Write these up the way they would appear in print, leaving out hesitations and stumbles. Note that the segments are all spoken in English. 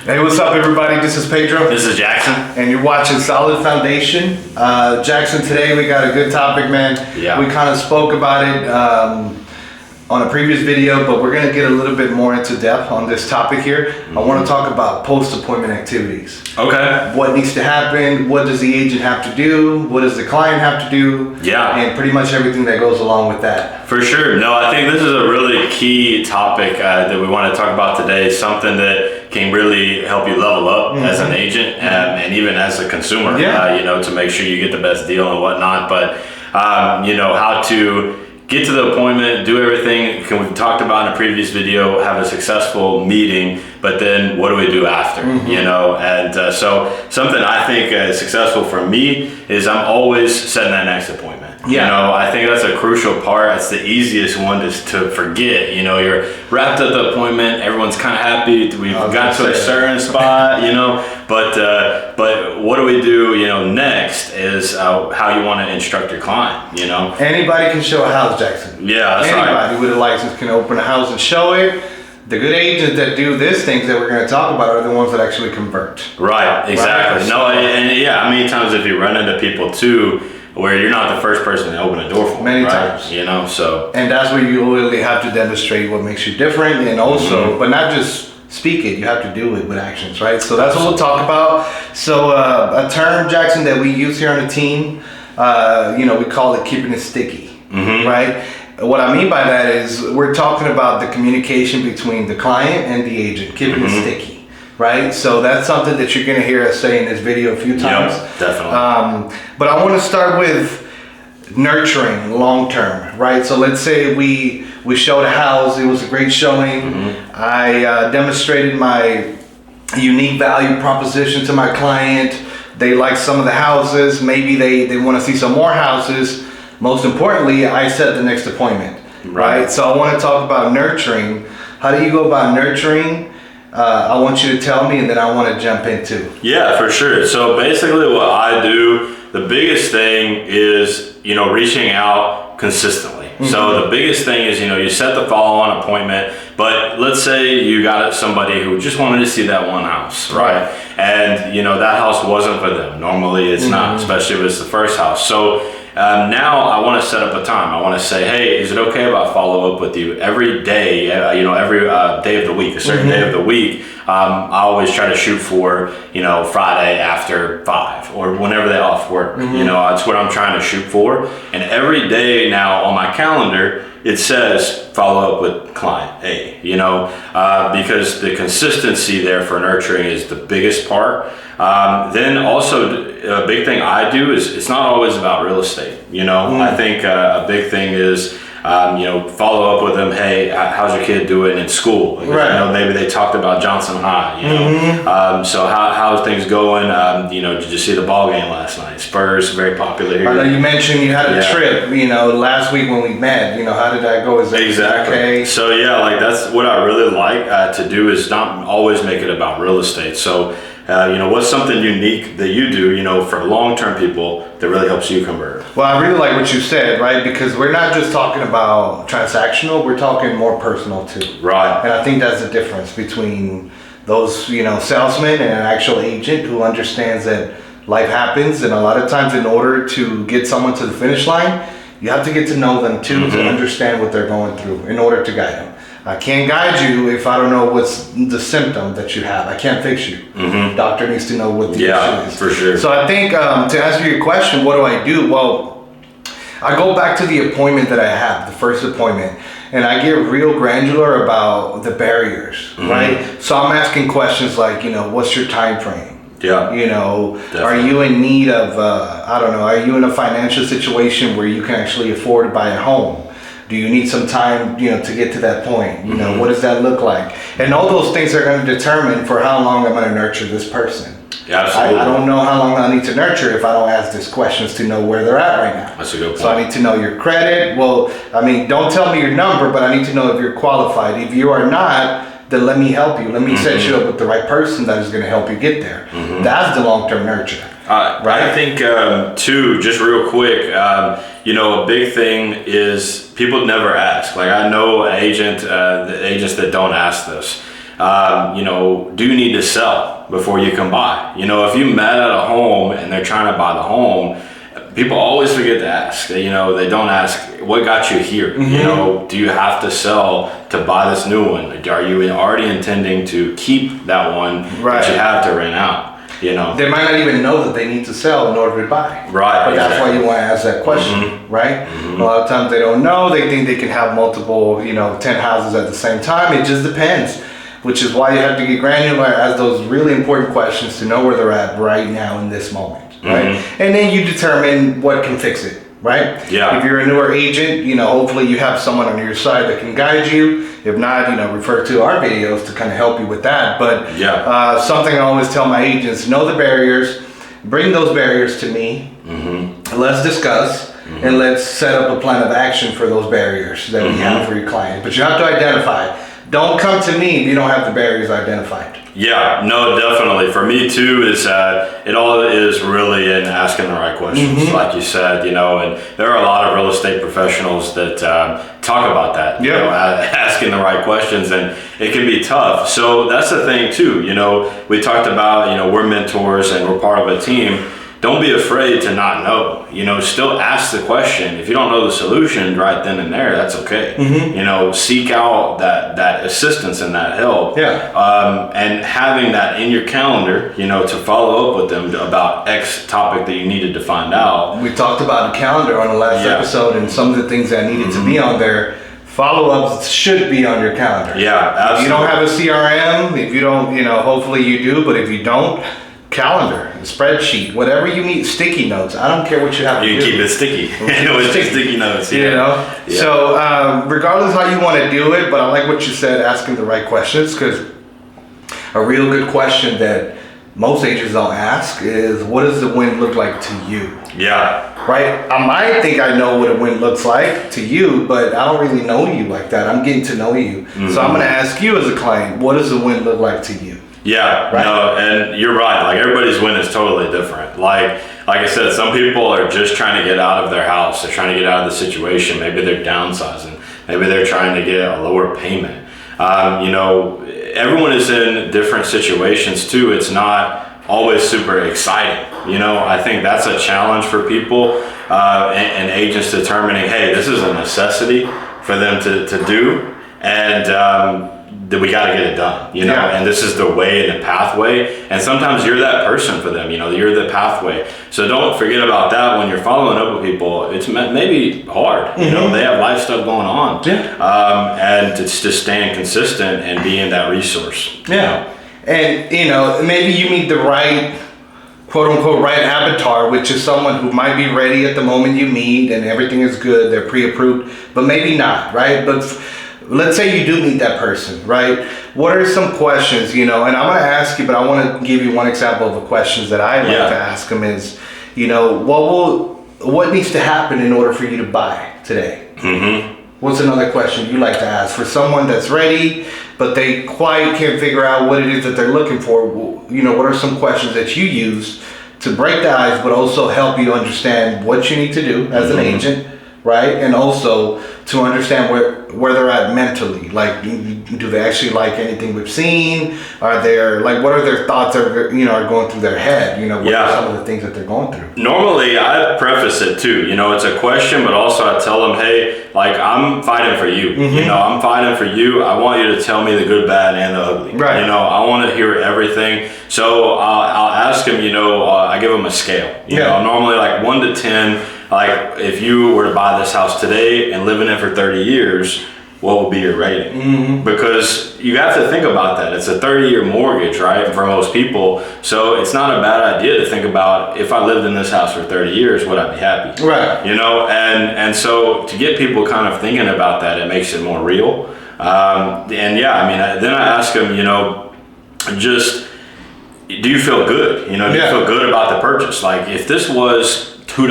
Hey, what's up, everybody? This is Pedro. This is Jackson. And you're watching Solid Foundation. Jackson, today we got a good topic, man. Yeah. We kind of spoke about it on a previous video, but we're going to get a little bit more into depth on this topic here. I want to talk about post-appointment activities. Okay. What needs to happen? What does the agent have to do? What does the client have to do? Yeah. And pretty much everything that goes along with that. For sure. No, I think this is a really key topic that we want to talk about today. Something that can really help you level up as an agent and even as a consumer, to make sure you get the best deal and whatnot. But, how to get to the appointment, do everything we've talked about in a previous video, have a successful meeting, but then what do we do after, And so something I think is successful for me is I'm always setting that next appointment. I think that's a crucial part. It's the easiest one to forget. You're wrapped up the appointment, everyone's kind of happy, we've got to a certain spot, but what do we do, next is how you want to instruct your client, Anybody can show a house, Jackson. Yeah, that's right. Anybody with a license can open a house and show it. The good agents that do these things that we're going to talk about are the ones that actually convert. Right, exactly. Right? No, how many times if you run into people too, where you're not the first person to open a door for them, many right? times. So. And that's where you really have to demonstrate what makes you different, and also, but not just speak it, you have to do it with actions, right? So that's what we'll talk about. So a term, Jackson, that we use here on the team, we call it keeping it sticky, right? What I mean by that is we're talking about the communication between the client and the agent, keeping it sticky, right? So that's something that you're going to hear us say in this video a few times. Yep, definitely. But I want to start with nurturing long term, right? So let's say we showed a house, it was a great showing. I demonstrated my unique value proposition to my client. They like some of the houses, maybe they want to see some more houses. Most importantly, I set the next appointment, right? So I want to talk about nurturing. How do you go about nurturing? I want you to tell me, and then I want to jump into. Yeah, for sure. So basically what I do, the biggest thing is, reaching out consistently. So the biggest thing is, you set the follow-on appointment, but let's say you got somebody who just wanted to see that one house, right? And, that house wasn't for them. Normally it's not, especially if it's the first house. So now I want to set up a time. I want to say, hey, is it okay if I follow up with you every day, every day of the week, a certain day of the week? I always try to shoot for, Friday after 5 or whenever they off work. That's what I'm trying to shoot for. And every day now on my calendar, it says follow up with client A, because the consistency there for nurturing is the biggest part. Then also a big thing I do is it's not always about real estate. I think a big thing is, follow up with them. Hey, how's your kid doing in school? Maybe they talked about Johnson High, so how's things going? Did you see the ball game last night? Spurs, very popular here. I know you mentioned you had a trip, last week when we met, how did that go? Is that exactly okay? So that's what I really like to do is not always make it about real estate. So what's something unique that you do, for long-term people that really helps you convert? Well, I really like what you said, right? Because we're not just talking about transactional, we're talking more personal too. Right. And I think that's the difference between those, salesmen and an actual agent who understands that life happens. And a lot of times in order to get someone to the finish line, you have to get to know them too, to understand what they're going through in order to guide them. I can't guide you if I don't know what's the symptom that you have. I can't fix you. Doctor needs to know what the issue is. For sure. So I think to answer your question, what do I do? Well, I go back to the appointment that I have, the first appointment, and I get real granular about the barriers, right? So I'm asking questions like, what's your time frame? Yeah. Definitely. Are you in need of, are you in a financial situation where you can actually afford to buy a home? Do you need some time, to get to that point? What does that look like? And all those things are going to determine for how long I'm going to nurture this person. Yeah, absolutely. I don't know how long I need to nurture if I don't ask these questions to know where they're at right now. That's a good point. So I need to know your credit. Well, don't tell me your number, but I need to know if you're qualified. If you are not, then let me help you. Let me set you up with the right person that is going to help you get there. That's the long-term nurture. Right. I think, too, just real quick, a big thing is people never ask. Like I know the agents that don't ask this. do you need to sell before you can buy? If you met at a home and they're trying to buy the home, people always forget to ask. They don't ask, what got you here? Do you have to sell to buy this new one? Are you already intending to keep that one that you have to rent out? They might not even know that they need to sell in order to buy. Right. But that's why you want to ask that question, right? A lot of times they don't know. They think they can have multiple, 10 houses at the same time. It just depends, which is why you have to get granular, ask those really important questions to know where they're at right now in this moment, right? And then you determine what can fix it, right? Yeah. If you're a newer agent, hopefully you have someone on your side that can guide you. If not, refer to our videos to kind of help you with that. But something I always tell my agents, know the barriers, bring those barriers to me, let's discuss, and let's set up a plan of action for those barriers that we have for your client. But you have to identify. Don't come to me if you don't have the barriers identified. Yeah, no, definitely. For me too, is it all is really in asking the right questions, like you said, and there are a lot of real estate professionals that talk about that, asking the right questions, and it can be tough. So that's the thing too, we talked about, we're mentors and we're part of a team. Don't be afraid to not know, still ask the question. If you don't know the solution right then and there, that's okay. Seek out that assistance and that help. And having that in your calendar, to follow up with them about X topic that you needed to find out. We talked about the calendar on the last episode and some of the things that needed to be on there. Follow-ups should be on your calendar. Yeah, absolutely. If you don't have a CRM, if you don't, hopefully you do, but if you don't, calendar, spreadsheet, whatever you need, sticky notes. I don't care what you have to do. You keep it sticky. With sticky notes. So regardless how you want to do it, but I like what you said, asking the right questions, because a real good question that most agents don't ask is, what does the win look like to you? Yeah. Right? I might think I know what a win looks like to you, but I don't really know you like that. I'm getting to know you. So I'm going to ask you as a client, what does a win look like to you? Yeah, right. No, and you're right. Like, everybody's win is totally different. Like I said, some people are just trying to get out of their house. They're trying to get out of the situation. Maybe they're downsizing. Maybe they're trying to get a lower payment. Everyone is in different situations too. It's not always super exciting. I think that's a challenge for people and agents determining, hey, this is a necessity for them to do. And that we got to get it done, and this is the way and the pathway. And sometimes you're that person for them, you're the pathway. So don't forget about that when you're following up with people. It's maybe hard, they have life stuff going on. And it's just staying consistent and being that resource. And, maybe you meet the right, quote unquote, right avatar, which is someone who might be ready at the moment you meet and everything is good, they're pre-approved, but maybe not, right? But let's say you do meet that person, right? What are some questions, and I'm going to ask you, but I want to give you one example of the questions that I like to ask them is, what needs to happen in order for you to buy today? What's another question you like to ask for someone that's ready, but they quite can't figure out what it is that they're looking for? What are some questions that you use to break the ice, but also help you understand what you need to do as an agent, right? And also to understand where they're at mentally. Like, do they actually like anything we've seen? Are there, what are their thoughts are going through their head? What are some of the things that they're going through? Normally, I preface it too. It's a question, but also I tell them, hey, I'm fighting for you. I'm fighting for you. I want you to tell me the good, bad, and the ugly. Right. I want to hear everything. So I'll ask them, I give them a scale. Normally 1 to 10. Like, if you were to buy this house today and live in it for 30 years, what would be your rating? Because you have to think about that. It's a 30-year mortgage, right, for most people. So it's not a bad idea to think about, if I lived in this house for 30 years, would I be happy? Right. And so to get people kind of thinking about that, it makes it more real. Then I ask them, just, do you feel good? Do you feel good about the purchase? Like, if this was $2,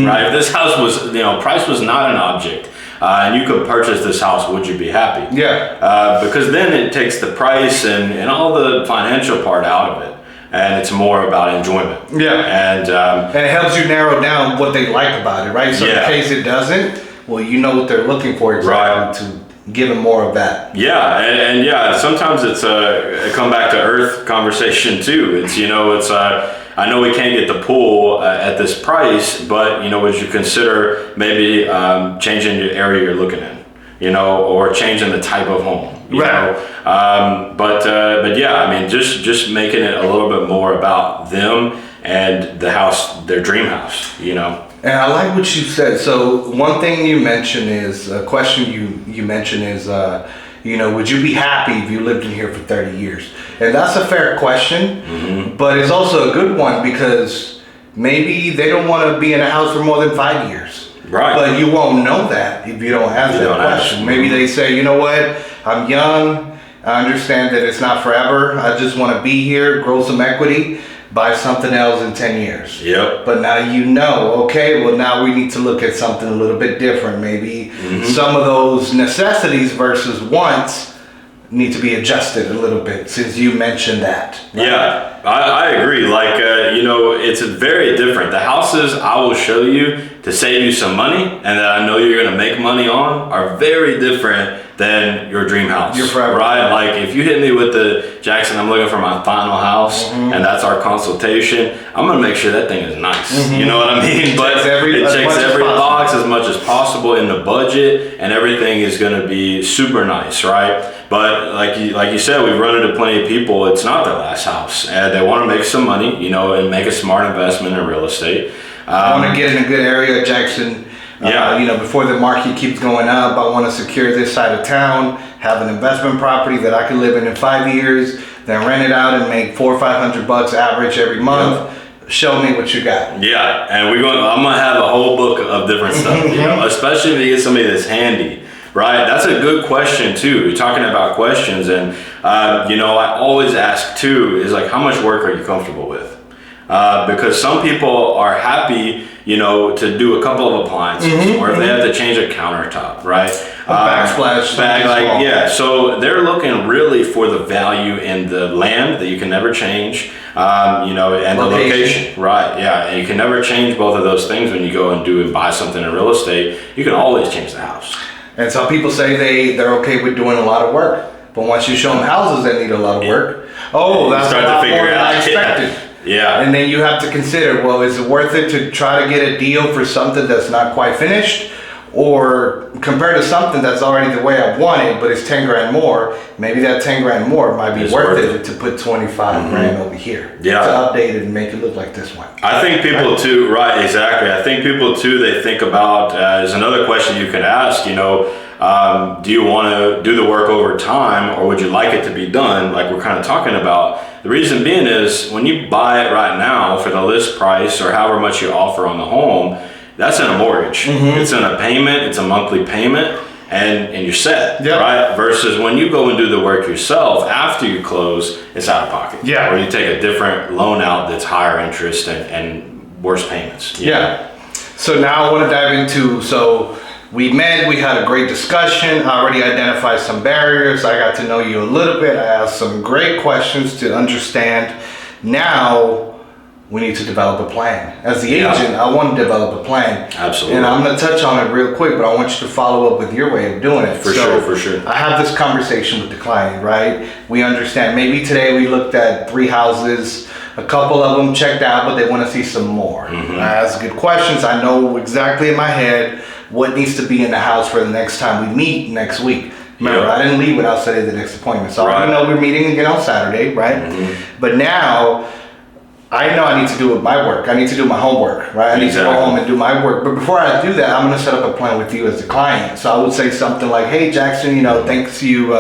right? If this house was, price was not an object, and you could purchase this house, would you be happy? Because then it takes the price and all the financial part out of it, and it's more about enjoyment. And it helps you narrow down what they like about it, right? So in case it doesn't, well, you know what they're looking for exactly given more of that. Yeah, and yeah, sometimes it's a come back to earth conversation too. It's I know we can't get the pool at this price, but would you consider maybe changing the area you're looking in, or changing the type of home, Right. but yeah, I mean, just making it a little bit more about them and the house, their dream house, And I like what you said. So one thing you mentioned is a question you mentioned is, would you be happy if you lived in here for 30 years? And that's a fair question, but it's also a good one because maybe they don't want to be in a house for more than 5 years. Right. But you won't know that if you don't ask that question. Maybe they say, you know what, I'm young. I understand that it's not forever. I just want to be here, grow some equity, buy something else in 10 years. Yep. But now okay, well now we need to look at something a little bit different. Maybe some of those necessities versus wants need to be adjusted a little bit since you mentioned that. Right? Yeah, I agree. Like, it's very different. The houses I will show you to save you some money and that I know you're going to make money on are very different than your dream house. You're forever. Right? Like, if you hit me with the, Jackson, I'm looking for my final house and that's our consultation, I'm going to make sure that thing is nice. You know what I mean? But it checks every box as much as possible in the budget, and everything is going to be super nice, right? But like you said, we've run into plenty of people, it's not their last house and they want to make some money, and make a smart investment in real estate. I want to get in a good area, Jackson. Before the market keeps going up, I want to secure this side of town, have an investment property that I can live in 5 years, then rent it out and make $400 or $500 average every month. Show me what you got. Yeah, and I'm gonna have a whole book of different stuff, especially if you get somebody that's handy. Right, that's a good question too. You're talking about questions, and I always ask too is like, how much work are you comfortable with? Because some people are happy, to do a couple of appliances, or if they have to change a countertop, right? Backsplash. So they're looking really for the value in the land that you can never change, and the location, right? Yeah, and you can never change both of those things when you go and buy something in real estate. You can always change the house. And some people say they're okay with doing a lot of work, but once you show them houses that need a lot of work, that's a lot more than I expected. Yeah. And then you have to consider, well, is it worth it to try to get a deal for something that's not quite finished, or compared to something that's already the way I want it, but it's 10 grand more? Maybe that 10 grand more might be worth it to put 25 grand over here. To update it and make it look like this one. I think people too, right, exactly. I think people too, they think about, there's another question you could ask, do you want to do the work over time, or would you like it to be done like we're kind of talking about? The reason being is when you buy it right now for the list price or however much you offer on the home, that's in a mortgage. It's in a payment, it's a monthly payment, and you're set, right? Versus when you go and do the work yourself after you close, it's out of pocket. Yeah. Or you take a different loan out that's higher interest and worse payments. So now I want to dive into, we met, we had a great discussion. I already identified some barriers. I got to know you a little bit. I asked some great questions to understand. Now we need to develop a plan. As the agent, I want to develop a plan. Absolutely. And I'm going to touch on it real quick, but I want you to follow up with your way of doing it. For sure. I have this conversation with the client, right? We understand. Maybe today we looked at 3 houses. A couple of them checked out, but they want to see some more. I ask good questions. I know exactly in my head what needs to be in the house for the next time we meet next week. Remember, I didn't leave without setting the next appointment. So I know we're meeting again on Saturday, right? But now I know I need to do my work. I need to do my homework, right? I need to go home and do my work. But before I do that, I'm going to set up a plan with you as the client. So I would say something like, hey, Jackson, thanks you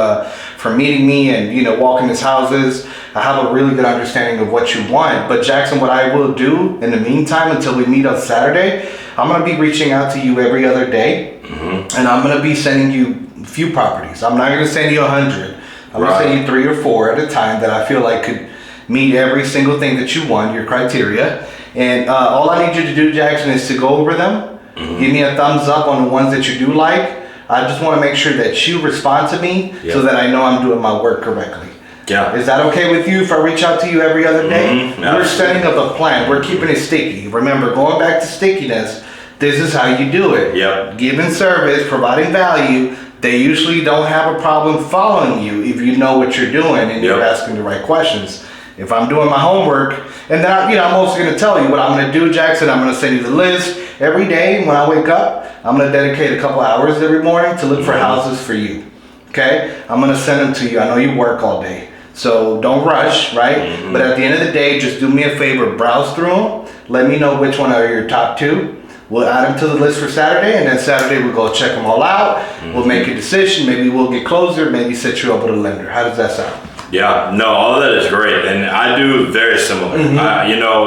for meeting me and, walking these houses. I have a really good understanding of what you want. But Jackson, what I will do in the meantime until we meet on Saturday, I'm going to be reaching out to you every other day. And I'm going to be sending you a few properties. I'm not going to send you 100. I'm going to send you 3 or 4 at a time that I feel like could meet every single thing that you want, your criteria. And all I need you to do, Jackson, is to go over them. Give me a thumbs up on the ones that you do like. I just want to make sure that you respond to me so that I know I'm doing my work correctly. Yeah. Is that okay with you if I reach out to you every other day? We're setting up a plan. We're keeping it sticky. Remember, going back to stickiness, this is how you do it. Yep. Giving service, providing value. they usually don't have a problem following you if you know what you're doing and you're asking the right questions. If I'm doing my homework, and then I'm also going to tell you what I'm going to do, Jackson. I'm going to send you the list every day when I wake up. I'm going to dedicate a couple hours every morning to look for houses for you. Okay? I'm going to send them to you. I know you work all day, so don't rush, right? But at the end of the day, just do me a favor, browse through them. Let me know which one are your top 2. We'll add them to the list for Saturday, and then Saturday we'll go check them all out. We'll make a decision. Maybe we'll get closer. Maybe set you up with a lender. How does that sound? Yeah, no, all of that is great, and I do very similar.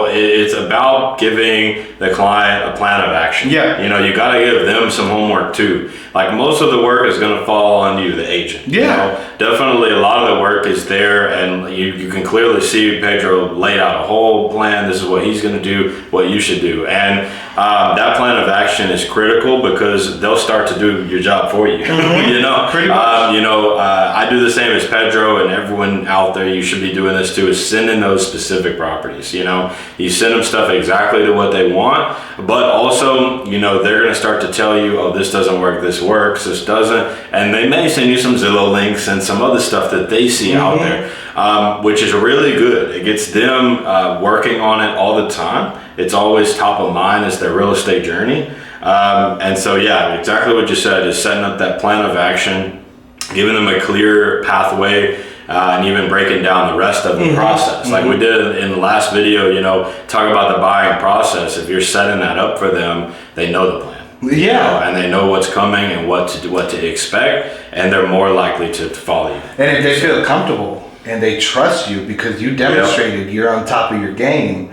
It's about giving the client a plan of action. Yeah. You got to give them some homework too. Like most of the work is going to fall on you, the agent. Yeah. Definitely a lot of the work is there, and you can clearly see Pedro laid out a whole plan. This is what he's going to do, what you should do, and that plan of action is critical because they'll start to do your job for you. Pretty much. I do the same as Pedro, and everyone out there, you should be doing this too, is sending those specific properties. You send them stuff exactly to what they want, but also, they're going to start to tell you, oh, this doesn't work, this works, this doesn't, and they may send you some Zillow links and some other stuff that they see out there, which is really good. It gets them working on it all the time. It's always top of mind as their real estate journey. And so, yeah, exactly what you said is setting up that plan of action, giving them a clear pathway, and even breaking down the rest of the process. Like we did in the last video, talk about the buying process. If you're setting that up for them, they know the plan. And they know what's coming and what to expect, and they're more likely to follow you. And if they feel comfortable and they trust you because you demonstrated you're on top of your game,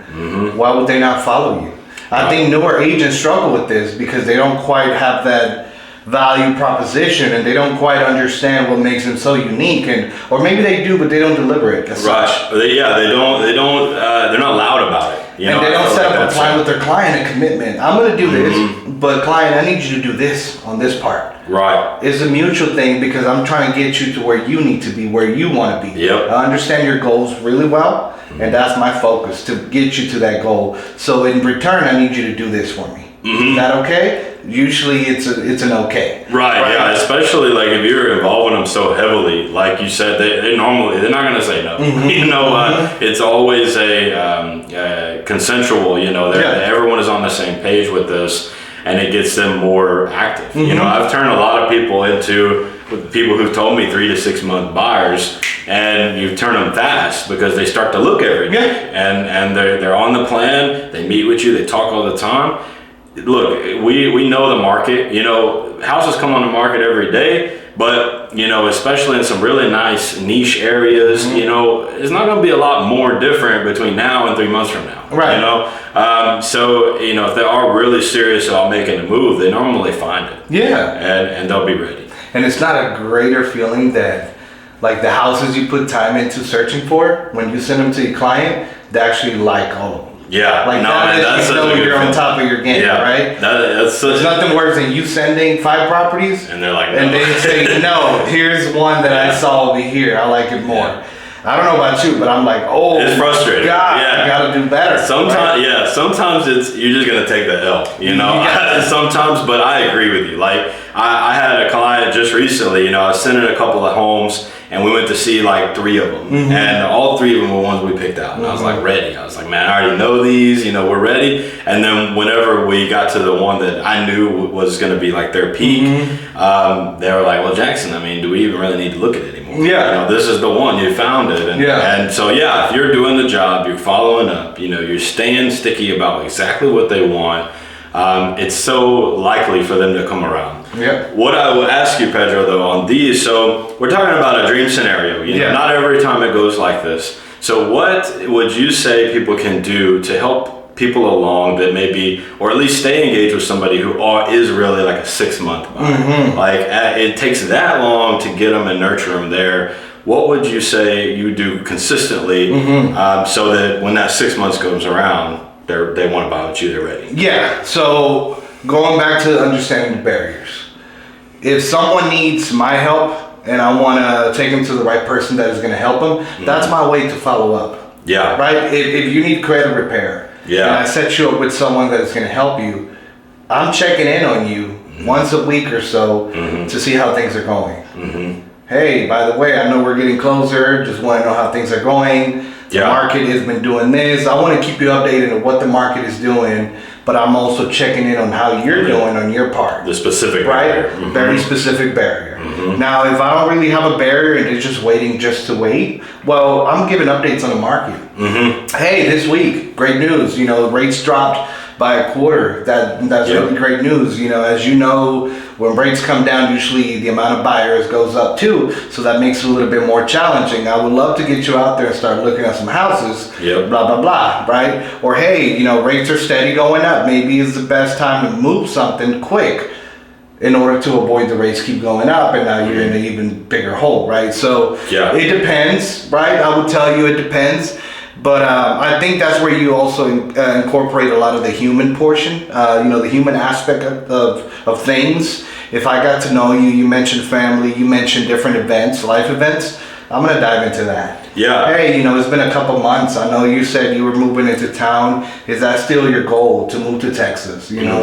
why would they not follow you? I think newer agents struggle with this because they don't quite have that value proposition and they don't quite understand what makes them so unique, or maybe they do but they don't deliver it as such. They don't they're not loud about it, and they don't set up a plan with their client, a commitment. I'm going to do this, but client, I need you to do this on this part. Right. It's a mutual thing because I'm trying to get you to where you need to be, where you want to be. I understand your goals really well, and that's my focus, to get you to that goal. So in return, I need you to do this for me. Is that okay? Usually it's an okay. Right, yeah, especially like if you're involving them so heavily, like you said, they're not going to say no. It's always a consensual, everyone is on the same page with this, and it gets them more active. I've turned a lot of people into people who've told me 3 to 6 month buyers, and you turn them fast because they start to look every day, and they're on the plan, they meet with you, they talk all the time. Look, we know the market. Houses come on the market every day, but especially in some really nice niche areas, it's not going to be a lot more different between now and 3 months from now. Right. So if they are really serious about making a move, they normally find it. And they'll be ready. And it's not a greater feeling that, like, the houses you put time into searching for, when you send them to your client, they actually like all of them. That's you're on top of your game, right? There's nothing worse than you sending 5 properties, and they're like, no. And they say, no, here's one that I saw over here. I like it more. I don't know about you, but I'm like, oh, it's frustrating. God, I gotta do better. Sometimes, sometimes you're just gonna take the L, Sometimes, but I agree with you. Like I had a client just recently, I was sending a couple of homes, and we went to see like 3 of them, and all 3 of them were ones we picked out. And I was like ready. I was like, man, I already know these. We're ready. And then whenever we got to the one that I knew was gonna be like their peak, they were like, well, Jackson, do we even really need to look at it anymore? This is the one, you found it. And so if you're doing the job, you're following up, you're staying sticky about exactly what they want, it's so likely for them to come around. What I will ask you, Pedro, though, on these, so we're talking about a dream scenario. Not every time it goes like this. So what would you say people can do to help people along that maybe, or at least stay engaged with somebody who is really like a 6 month buyer? Like it takes that long to get them and nurture them there. What would you say you do consistently so that when that 6 months goes around, they want to buy with you, they're ready? So going back to understanding the barriers. If someone needs my help and I want to take them to the right person that is going to help them, that's my way to follow up. Right? If you need credit repair, and I set you up with someone that is going to help you, I'm checking in on you once a week or so to see how things are going. Hey, by the way, I know we're getting closer. Just want to know how things are going. The market has been doing this. I want to keep you updated on what the market is doing, but I'm also checking in on how you're doing on your part. The specific barrier. Very specific barrier. Now, if I don't really have a barrier and it's just waiting just to wait, well, I'm giving updates on the market. Hey, this week, great news. You know, rates dropped by a quarter. That's really great news. You know, as you know, when rates come down, usually the amount of buyers goes up too. So that makes it a little bit more challenging. I would love to get you out there and start looking at some houses, blah, blah, blah, right? Or, hey, you know, rates are steady going up. Maybe it's the best time to move something quick in order to avoid the rates keep going up, and now you're in an even bigger hole, right? So it depends, right? I would tell you it depends. But I think that's where you also incorporate a lot of the human portion, you know, the human aspect of things. If I got to know you, you mentioned family, you mentioned different events, life events, I'm going to dive into that. Hey, you know, it's been a couple months. I know you said you were moving into town. Is that still your goal, to move to Texas? You know,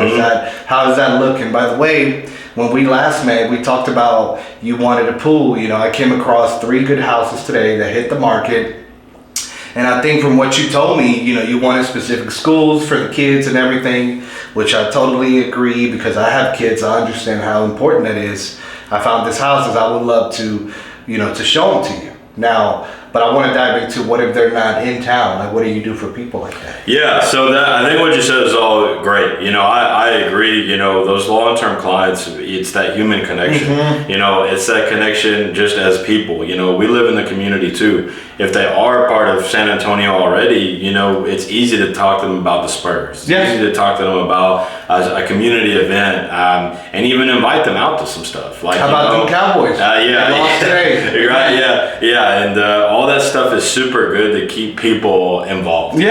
how does that look? And by the way, when we last met, we talked about you wanted a pool. You know, I came across 3 good houses today that hit the market. And I think from what you told me, you know, you wanted specific schools for the kids and everything, which I totally agree, because I have kids. I understand how important it is. I found this houses. I would love to, you know, to show them to you. Now, but I want to dive into what if they're not in town? Like, what do you do for people like that? Yeah, so that, I think what you said is all great. You know, I agree. You know, those long-term clients, it's that human connection. You know, it's that connection just as people. You know, we live in the community too. If they are part of San Antonio already, you know, it's easy to talk to them about the Spurs. It's easy to talk to them about a community event, and even invite them out to some stuff. Like, how about them Cowboys? Lost today. Right? Yeah, and all that stuff is super good to keep people involved.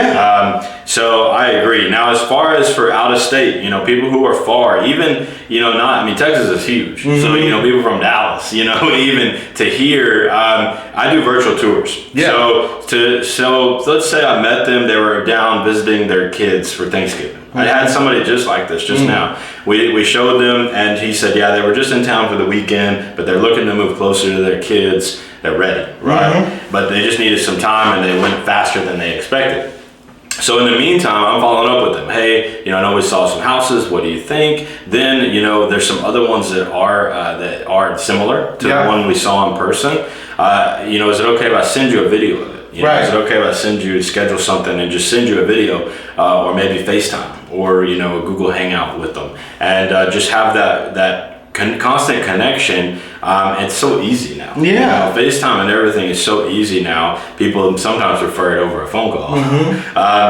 So I agree. Now, as far as for out of state, you know, people who are far, even, you know, Texas is huge. So, you know, people from Dallas, you know, even to here, I do virtual tours. So let's say I met them, they were down visiting their kids for Thanksgiving. I had somebody just like this just now. We showed them, and he said, yeah, they were just in town for the weekend, but they're looking to move closer to their kids. They're ready, right? But they just needed some time, and they went faster than they expected. So in the meantime, I'm following up with them. Hey, you know, I know we saw some houses. What do you think? Then, you know, there's some other ones that are similar to the one we saw in person. You know, is it okay if I send you a video of it? You know, is it okay if I send you, schedule something and just send you a video, or maybe FaceTime, or, you know, a Google Hangout with them, and just have that constant connection. It's so easy now. You know, FaceTime and everything is so easy now. People sometimes refer it over a phone call.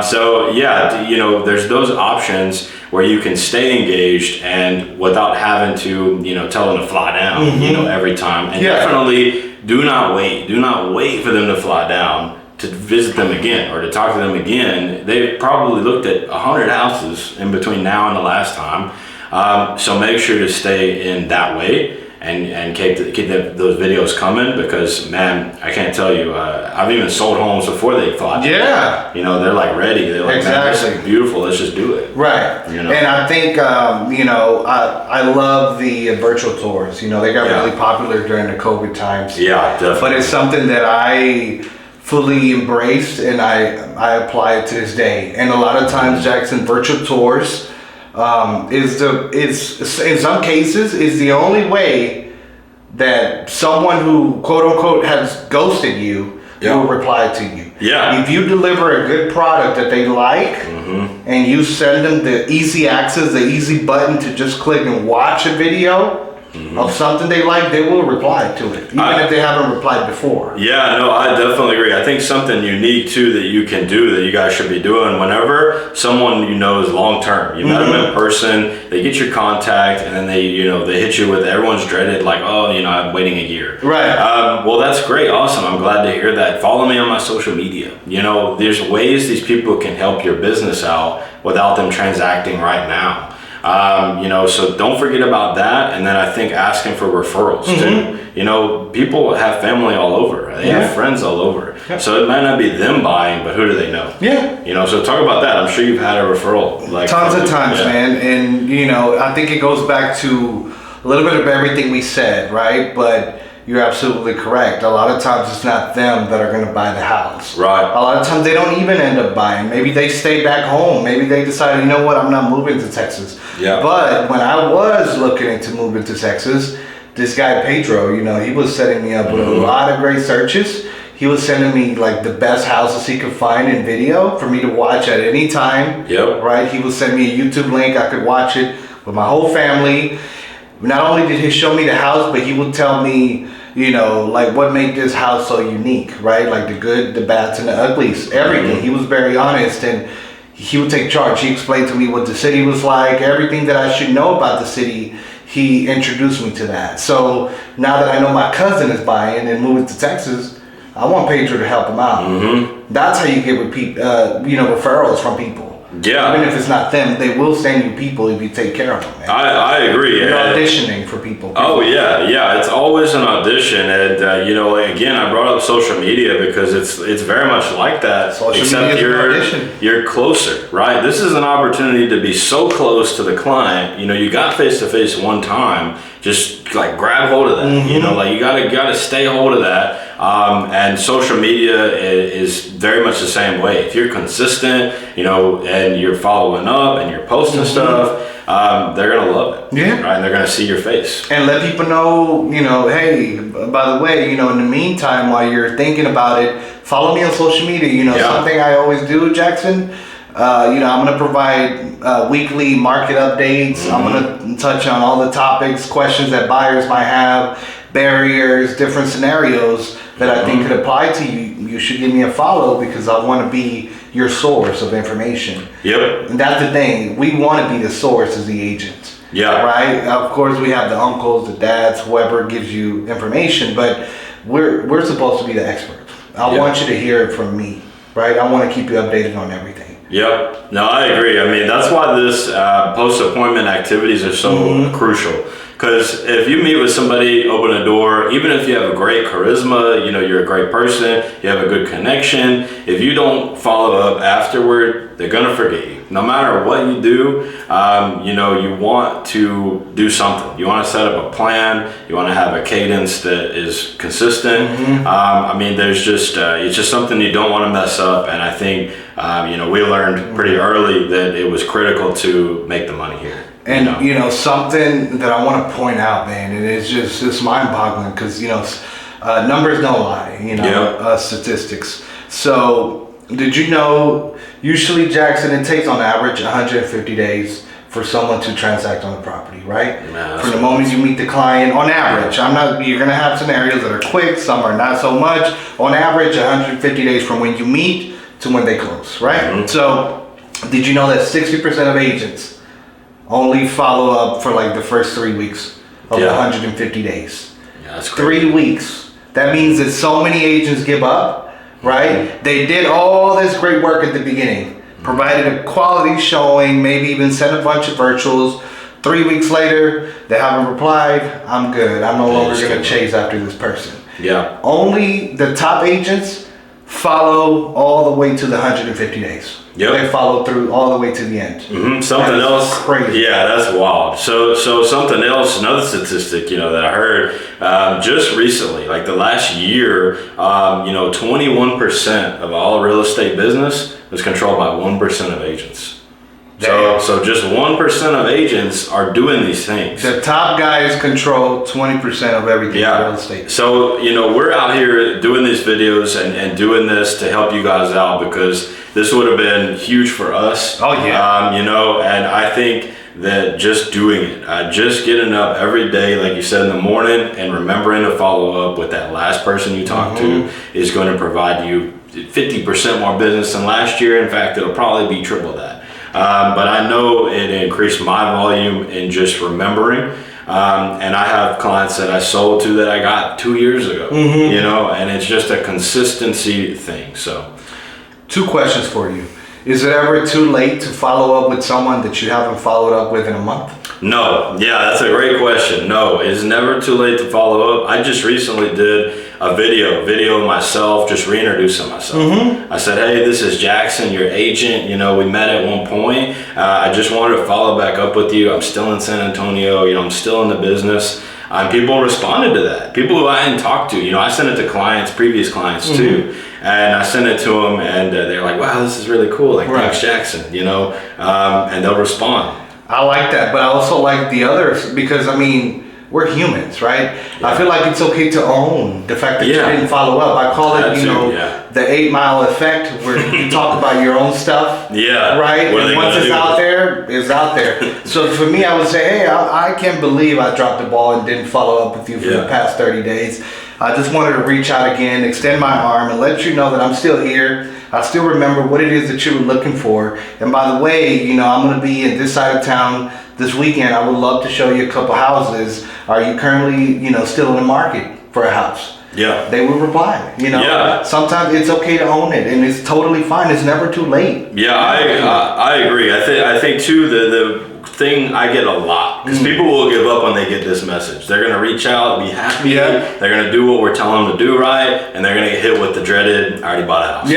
So yeah, you know, there's those options where you can stay engaged and without having to, you know, tell them to fly down, you know, every time. And definitely do not wait for them to fly down to visit them again or to talk to them again. They've probably looked at 100 houses in between now and the last time. So make sure to stay in that way and keep those videos coming, because, man, I can't tell you, I've even sold homes before they thought. You know, they're like ready. They're like, man, this is beautiful. Let's just do it. You know? And I think, you know, I love the virtual tours. You know, they got really popular during the COVID times. Definitely. But it's something that I fully embraced, and I apply it to this day. And a lot of times, Jackson, virtual tours is in some cases is the only way that someone who quote unquote has ghosted you will reply to you. If you deliver a good product that they like, and you send them the easy access, the easy button to just click and watch a video of something they like, they will reply to it, even if they haven't replied before. I definitely agree. I think something unique too that you can do, that you guys should be doing, whenever someone you know is long term, you met them in person, they get your contact, and then they hit you with, everyone's dreaded, like, oh, you know, I'm waiting a year. Well, that's great. Awesome. I'm glad to hear that. Follow me on my social media. You know, there's ways these people can help your business out without them transacting right now. So don't forget about that. And then I think asking for referrals too. People have family all over. They have friends all over. Yeah. So it might not be them buying, but who do they know? Yeah. So talk about that. I'm sure you've had a referral. Tons of times, man. And, I think it goes back to a little bit of everything we said, right? But you're absolutely correct. A lot of times it's not them that are going to buy the house. Right. A lot of times they don't even end up buying. Maybe they stay back home. Maybe they decide, I'm not moving to Texas. Yeah. But when I was looking into moving to Texas, this guy Pedro, he was setting me up with a lot of great searches. He was sending me like the best houses he could find in video for me to watch at any time. Yep. Right. He would send me a YouTube link. I could watch it with my whole family. Not only did he show me the house, but he would tell me, what made this house so unique, right? Like the good, the bads, and the uglies, everything. He was very honest, and he would take charge. He explained to me what the city was like, everything that I should know about the city. He introduced me to that. So now that I know my cousin is buying and moving to Texas, I want Pedro to help him out. That's how you get referrals from people. Yeah. Even if it's not them, they will send you people if you take care of them. Man. I agree. You're auditioning for people. Oh yeah. It's always an audition, and again, I brought up social media because it's very much like that. Social except you're closer, right? This is an opportunity to be so close to the client. You got face to face one time. Just like grab hold of that. You gotta stay hold of that. And social media is very much the same way. If you're consistent, and you're following up and you're posting stuff, they're gonna love it. Yeah. Right. And they're gonna see your face. And let people know, hey, by the way, in the meantime, while you're thinking about it, follow me on social media. Something I always do, Jackson. I'm gonna provide weekly market updates. I'm gonna touch on all the topics, questions that buyers might have, barriers, different scenarios that I think could apply to you. You should give me a follow because I want to be your source of information. Yep. And that's the thing. We want to be the source as the agent. Yeah. Right? Of course, we have the uncles, the dads, whoever gives you information, but we're supposed to be the expert. I want you to hear it from me, right? I want to keep you updated on everything. Yep. No, I agree. I mean, that's why this post-appointment activities are so crucial. Because if you meet with somebody, open a door, even if you have a great charisma, you're a great person, you have a good connection, if you don't follow up afterward, they're going to forget you. No matter what you do, you want to do something. You want to set up a plan. You want to have a cadence that is consistent. There's just, it's just something you don't want to mess up. And I think, we learned pretty early that it was critical to make the money here. And something that I want to point out, man, and it's mind-boggling because numbers don't lie. Statistics. So did you know? Usually, Jackson, it takes on average 150 days for someone to transact on the property, right? From the moment you meet the client, on average. You're gonna have scenarios that are quick, some are not so much. On average, 150 days from when you meet to when they close, right? So did you know that 60% of agents only follow up for like the first 3 weeks of 150 days? Yeah, that's crazy. 3 weeks. That means that so many agents give up, right? They did all this great work at the beginning, provided a quality showing, maybe even sent a bunch of virtuals. 3 weeks later, they haven't replied. I'm good. I'm no longer going to chase after this person. Yeah. Only the top agents follow all the way to the 150 days. Yep. They follow through all the way to the end. Something else. Crazy. Yeah, that's wild. So something else, another statistic, that I heard just recently, like the last year, 21% of all real estate business was controlled by 1% of agents. So just 1% of agents are doing these things. The top guys control 20% of everything in real estate. So, we're out here doing these videos and doing this to help you guys out because this would have been huge for us. Oh, yeah. And I think that just doing it, just getting up every day, like you said, in the morning and remembering to follow up with that last person you talked to is going to provide you 50% more business than last year. In fact, it'll probably be triple that. But I know it increased my volume in just remembering. And I have clients that I sold to that I got 2 years ago, and it's just a consistency thing. So 2 questions for you. Is it ever too late to follow up with someone that you haven't followed up with in a month? No. Yeah, that's a great question. No, it's never too late to follow up. I just recently did a video of myself, just reintroducing myself. I said, hey, this is Jackson, your agent. You know, we met at one point. I just wanted to follow back up with you. I'm still in San Antonio. You know, I'm still in the business. People responded to that. People who I hadn't talked to. You know, I sent it to clients, previous clients too. And I sent it to them, and they're like, wow, this is really cool. Like, thanks, Jackson, you know, and they'll respond. I like that, but I also like the others because, I mean, we're humans, right? Yeah. I feel like it's okay to own the fact that you didn't follow up. I call it, the 8 Mile effect, where you talk about your own stuff, right? And once it's out there, it's out there. So for me, I would say, hey, I can't believe I dropped the ball and didn't follow up with you for the past 30 days. I just wanted to reach out again, extend my arm, and let you know that I'm still here. I still remember what it is that you were looking for. And by the way, you know, I'm going to be in this side of town this weekend. I would love to show you a couple houses. Are you currently, you know, still in the market for a house? Yeah. They will reply, you know. Sometimes it's okay to own it, and it's totally fine. It's never too late. Yeah, I agree. I think too, the thing I get a lot, because people will give up when they get this message. They're going to reach out, be happy. They're going to do what we're telling them to do, right? And they're going to get hit with the dreaded, I already bought a house.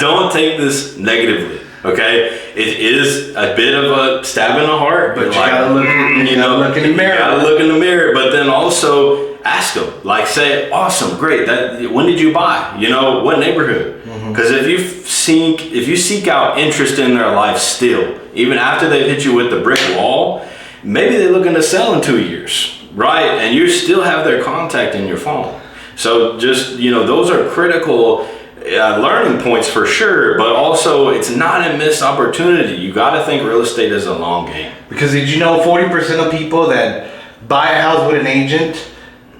Don't take this negatively. Okay, it is a bit of a stab in the heart, but you gotta look in the mirror. You gotta look in the mirror, but then also ask them. Like, say, awesome, great. When did you buy? You know, what neighborhood? Because if you seek out interest in their life still, even after they've hit you with the brick wall, maybe they're looking to sell in 2 years, right? And you still have their contact in your phone. So just, you know, those are critical learning points for sure, but also it's not a missed opportunity. You got to think real estate is a long game. Because did you know 40% of people that buy a house with an agent,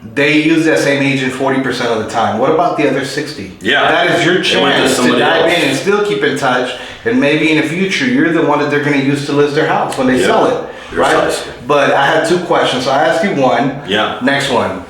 they use that same agent 40% of the time? What about the other 60? Yeah, that is your chance to dive in and still keep in touch, and maybe in the future you're the one that they're going to use to list their house when they sell it, right? But I had 2 questions, so I asked you one. Next one.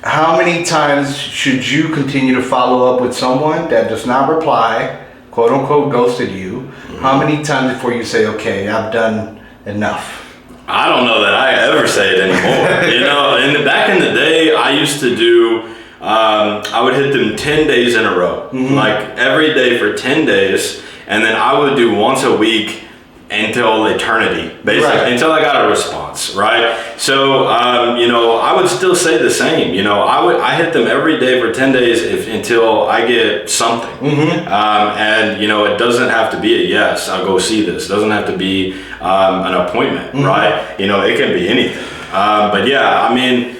How many times should you continue to follow up with someone that does not reply, quote unquote ghosted you? How many times before you say, okay, I've done enough? I don't know that I ever say it anymore. You know, and back in the day, I used to do, I would hit them 10 days in a row, like every day for 10 days. And then I would do once a week until eternity, basically, until I got a response, right? So, you know, I would still say the same. You know, I hit them every day for 10 days until I get something. And, you know, it doesn't have to be a yes, I'll go see this. It doesn't have to be an appointment, right? You know, it can be anything. But yeah, I mean,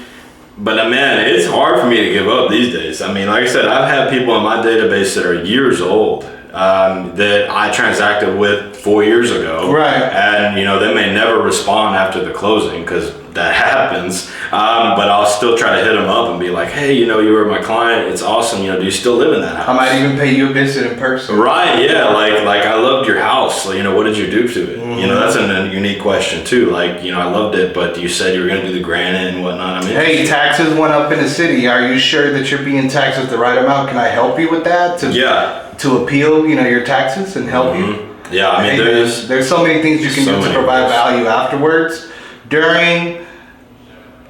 man, it's hard for me to give up these days. I mean, like I said, I've had people in my database that are years old that I transacted with 4 years ago. Right. And, you know, they may never respond after the closing because that happens. But I'll still try to hit them up and be like, hey, you know, you were my client. It's awesome. You know, do you still live in that house? I might even pay you a visit in person. Right. Yeah. Like I loved your house. So, you know, what did you do to it? You know, that's a unique question too. Like, you know, I loved it, but you said you were going to do the granite and whatnot. I mean, hey, taxes went up in the city. Are you sure that you're being taxed at the right amount? Can I help you with that? To appeal, you know, your taxes and help you? Yeah, I mean, there's so many things you can do to provide value afterwards,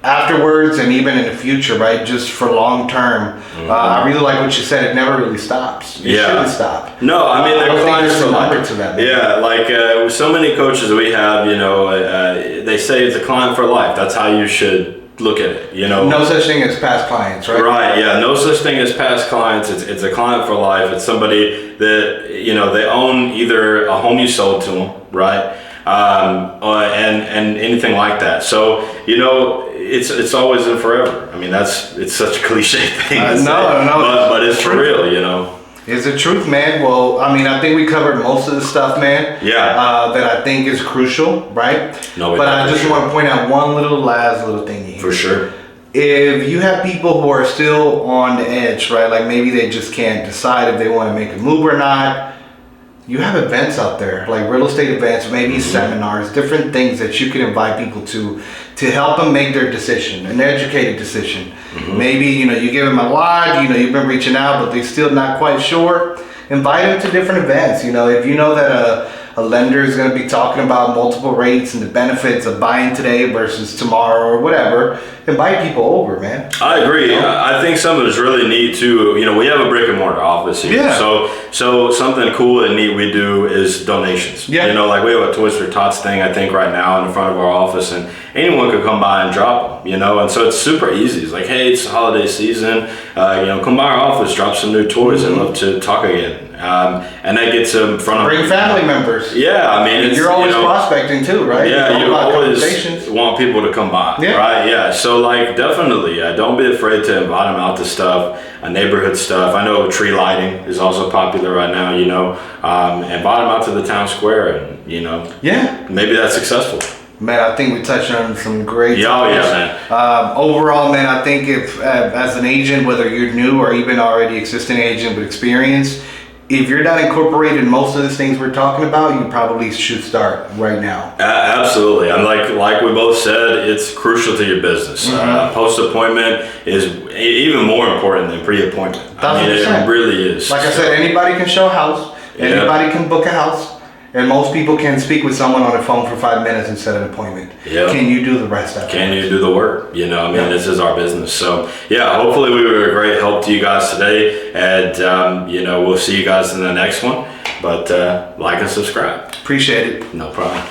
afterwards, and even in the future, right? Just for long term. I really like what you said. It never really stops. It shouldn't stop. No, I mean, there's a number to that. Man. Yeah, like so many coaches we have, you know, they say it's a client for life. That's how you should look at it, you know. No such thing as past clients, right? Right, yeah, no such thing as past clients. It's a client for life. It's somebody that, you know, they own either a home you sold to them, right? And anything like that. So, you know, it's always and forever. I mean, it's such a cliche thing to say, but it's for real, you know. It's the truth, man. Well, I mean, I think we covered most of the stuff, man. Yeah. That I think is crucial, right? No, but I just want to point out one last little thing here. For sure. If you have people who are still on the edge, right? Like maybe they just can't decide if they want to make a move or not. You have events out there, like real estate events, maybe seminars, different things that you can invite people to help them make their decision, an educated decision. Maybe, you know, you give them a lot, you know, you've been reaching out, but they're still not quite sure. invite them to different events. You know, if you know that a lender is going to be talking about multiple rates and the benefits of buying today versus tomorrow or whatever, invite people over, man. I agree. You know? I think something that's really neat too. You know, we have a brick and mortar office here. Yeah. So something cool and neat we do is donations. Yeah. You know, like we have a Toys for Tots thing, I think, right now in the front of our office, and anyone could come by and drop them, you know, and so it's super easy. It's like, hey, it's the holiday season, you know, come by our office, drop some new toys. I'd love to talk again. And that gets them in front of Bring family members. Yeah, I mean, You're always prospecting too, right? Yeah, It's you all about always conversations. want people to come by, Yeah. right? Yeah, so like definitely, don't be afraid to invite them out to stuff, neighborhood stuff. I know tree lighting is also popular right now, you know. Invite them out to the town square, and you know, Yeah. maybe that's successful. Man, I think we touched on some great Yeah, topics. yeah, man. Overall, man, I think if as an agent, whether you're new or even already existing agent with experience, if you're not incorporating most of the things we're talking about, you probably should start right now. Absolutely, and like we both said, it's crucial to your business. Post appointment is even more important than pre appointment. I mean, 1,000%. it really is. Like I said, anybody can show a house, anybody can book a house, and most people can speak with someone on the phone for 5 minutes and set an appointment. Yeah. Can you do the rest of it? Can you do the work? You know, I mean, Yeah. this is our business. So, yeah, hopefully we were a great help to you guys today. And, you know, we'll see you guys in the next one. But like and subscribe. Appreciate it. No problem.